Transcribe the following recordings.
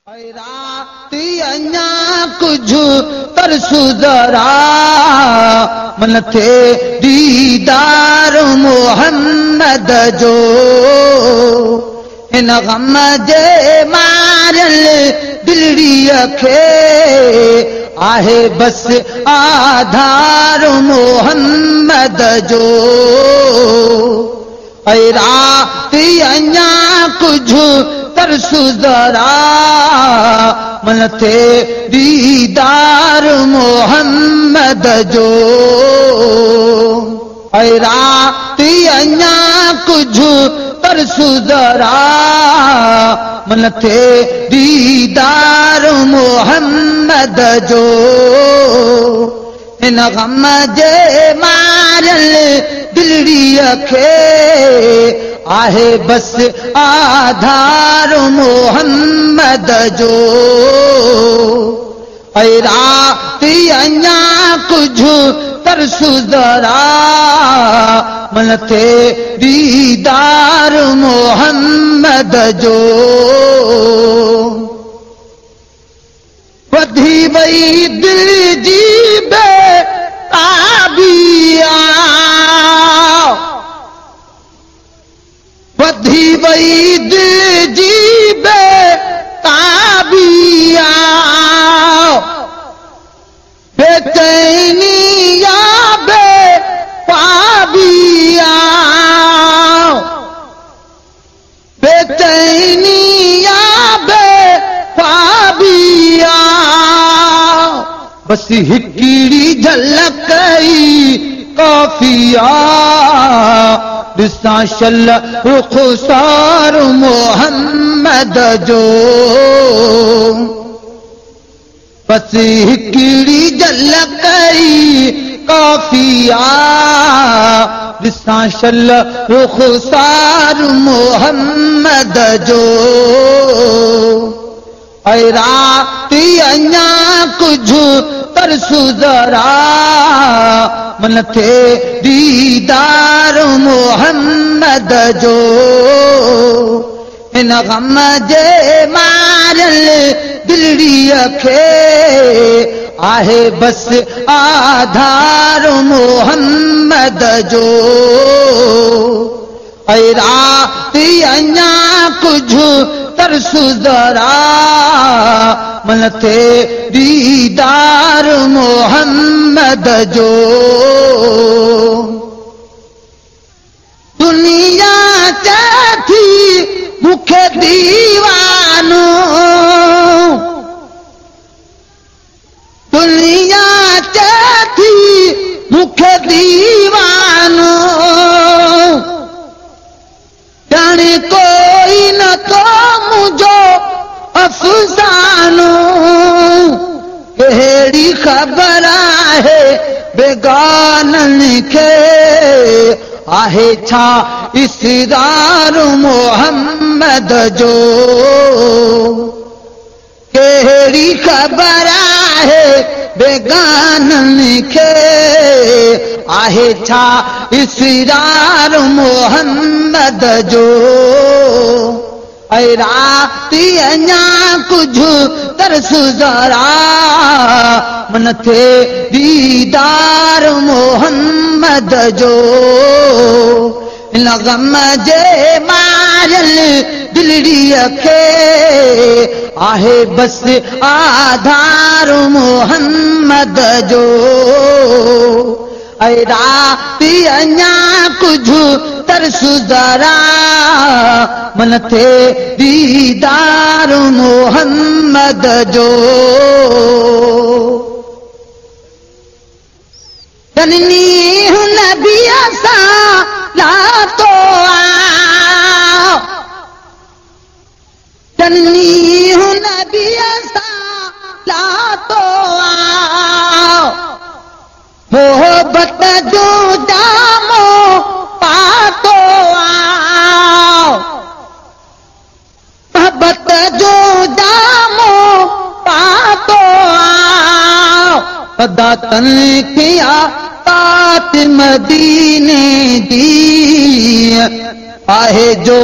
रात अञा कुझु तरसु ज़रा मन थे दीदार मोहम्मद जो हिन गम जे मारियल दिलड़ीअ खे आहे बस आधार मोहम्मद जो ऐं रात अञा कुझु तरसु ज़रा मन थे दीदार मोहम्मद जो ऐं रात अञा कुझु तरसु ज़रा मन थे दीदार मोहम्मद जो हिन गम जे मारियल दिलड़ीअ खे आहे बस आधार मोहम्मद जो ऐं रात अञा कुझु तरसु ज़रा मन थे दीदार मोहम्मद जो वधी वई दिल जी बेताबिया वधी वई दिल जी बेताबिया बेचैनी या बेपाबिया बेचैनी या बेपाबिया बस हिकिड़ी झलक ई काफिया ॾिसां शल रुख़सार मोहम्मद जो बस हिकिड़ी झलक ई काफिया ॾिसां शल रुख़सार मोहम्मद जो ऐं रात अञा कुझु तरसु ज़रा मन थे दीदार मोहम्मद जो हिन गम जे मारियल दिलड़ीअ खे आहे बस आधार मोहम्मद जो ऐं रात अञा कुझु तरसु ज़रा मन थे दीदार मोहम्मद जो दुनिया थी मूंखे दीवानो दुनिया थी मूंखे दीवानो ॼाणे कोई न तो मुझो अफ़सानो कहिड़ी ख़बर आहे बेगाननि खे आहे छा इसरार मोहम्मद जो कहिड़ी ख़बर आहे बेगाननि खे आहे छा इसरार मोहम्मद जो ऐं रात अञा कुझु तरसु ज़रा मन थे दीदार मोहम्मद जो हिन गम जे मारियल दिलड़ीअ खे आहे बस आधार मोहम्मद जो ऐं रात अञा कुझु तरसु ज़रा मन थे दीदार मोहम्मद जो जननी हुन बि असां लातो जननी हुन बि असां लातो मोहब्बत जो जामो पातो मोहब्बत जो जामो पातो पदा तन किया तात मदीने दी आहे जो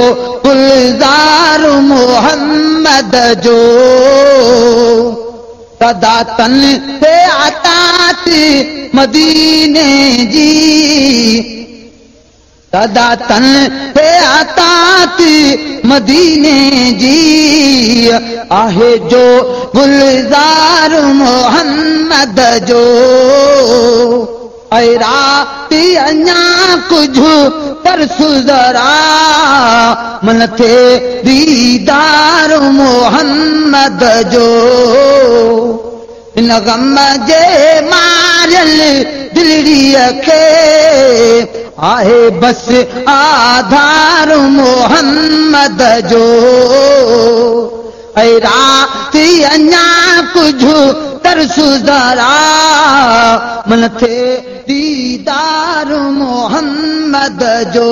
गुलज़ार मोहम्मद जो सदा तन ते अतात मदीने जी सदा तन ते अतात मदीने जी आहे जो गुलज़ार मोहम्मद जो ऐ राती अञा कुझु तरसु ज़रा मन थे दीदार मोहम्मद जो इन गम जे मारियल दिलड़ीअ खे आहे बस आधार मोहम्मद जो ऐ राती अञा कुझु तरसु ज़रा मन थे दीदार मोहम्मद जो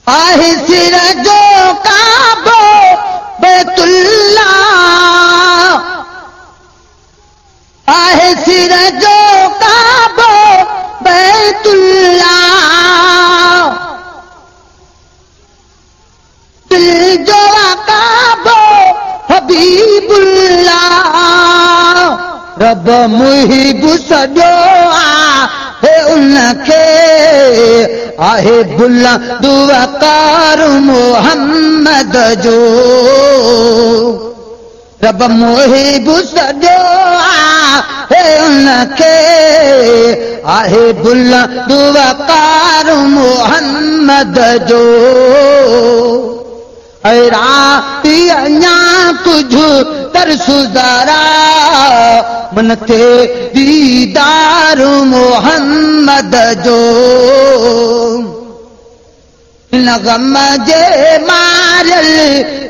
आहे सिर जो काबो बैतुल्ला आहे सिर जो काबो बैतुल्ला दिल जो काबो हबीबुल्ला रब मुहिब सॼो आहे उनखे आहे बुलंद वक़ार मोहम्मद जो रब मुहिब सॼो आहे उनखे आहे बुलंद वक़ार मोहम्मद जो ऐ राती अञा कुझु तरसु ज़रा मन थे दीदार मोहम्मद जो इन गम जे मारियल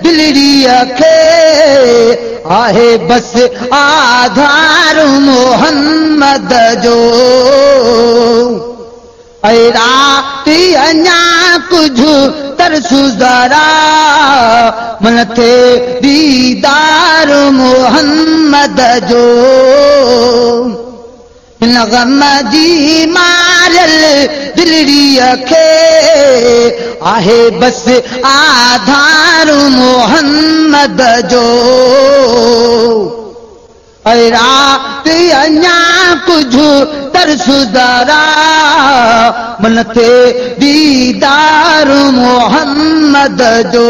दिलड़ीअ खे आहे बस आधार मोहम्मद जो ऐ राती अञा कुझु तरसु ज़रा मन थे दीदार मोहम्मद जो इन गम जी मारियल दिलड़ीअ खे आहे बस आधार मोहम्मद जो ऐ राती अञा कुझु तरसु ज़रा मन थे दीदार मोहम्मद जो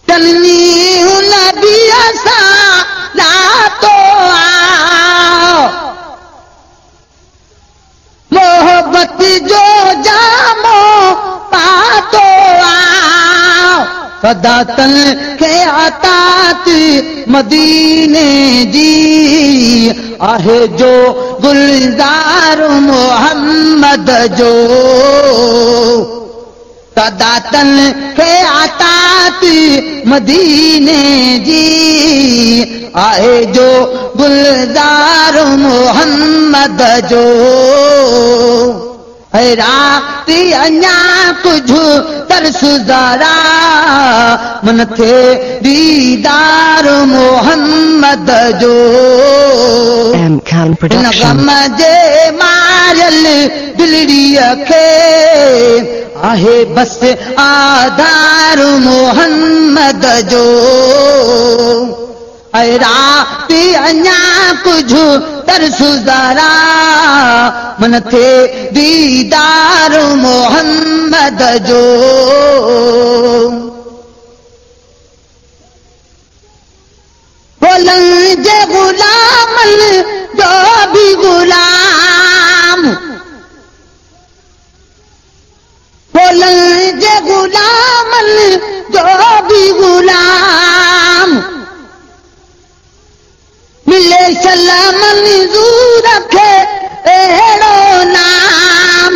चलनी नबी सां लातो मोहब्बत जो जामो पातो सदा तन खे अतात मदीने जी आहे जो गुलज़ार मोहम्मद जो सदा तन खे अतात मदीने जी आहे जो गुलज़ार मोहम्मद जो ऐ राती अञा कुझु तरसु ज़रा मन थे दीदार मोहम्मद जो इन गम जे मारियल दिलड़ीअ खे आहे बस आधार मोहम्मद जो ऐ राती अञा कुझु तरसु ज़रा मन थे दीदार मोहम्मद जो बोलन जे गुलाम जो भी गुलाम बोलन जे गुलाम जो भी गुलाम मिले सलाम मंजूर रखे अहिड़ो नाम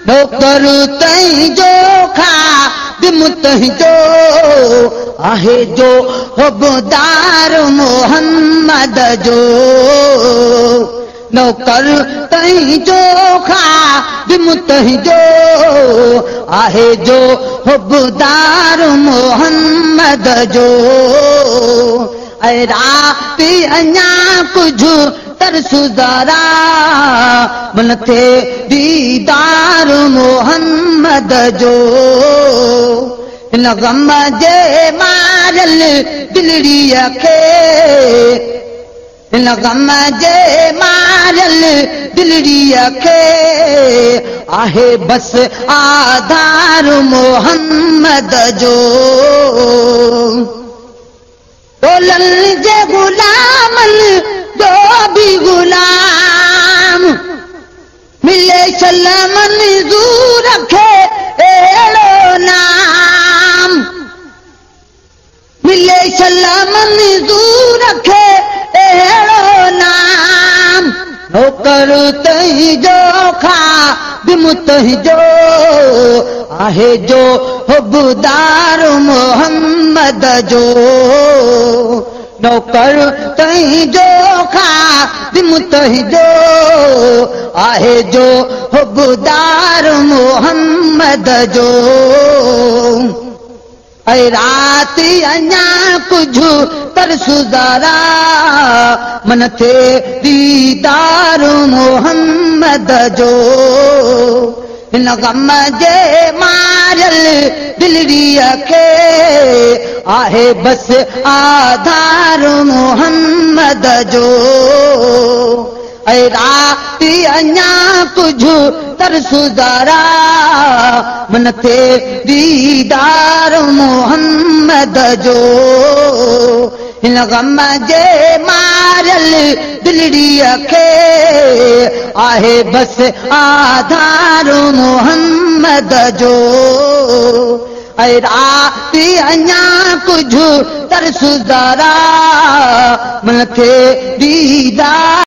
नौकर तई जो खादिम तई जो आहे जो हुबदार मोहम्मद जो नौकर तई जो खादिम तई जो आहे जो हुबदार मोहम्मद जो ऐ राती अञा कुझु तरसुदारा मन थे दीदार मोहम्मद जो इन गम जे मारल दिलड़ीअ खे इन गम जे मारल दिलड़ीअ खे आहे बस आधार मोहम्मद जो बोलन जे गुलामन जो भी गुलाम मिले सलाम मंजूर रखे एड़ो नाम मिले सलाम मंजूर रखे एड़ो नाम नौकर तई जो खा बिमुतहि जो आहे जो हुबदार मोहम्मद जो नौकर तई जो खा बिमुतहि जो आहे जो हुबदार मोहम्मद जो ऐ रात अञा कुझु तरसुदारा मन थे दीदार मोहम्मद जो इन गम जे मारल दिलड़ीअ खे आहे बस आधार मोहम्मद जो ऐ रात अञा कुझु तरसुदारा मन थे दीदार मोहम्मद जो इन गम जे मारल दिलड़ीअ खे आहे बस आधार मोहम्मद जो ऐ रात अञा कुझु तरसुदारा मन थे दीदार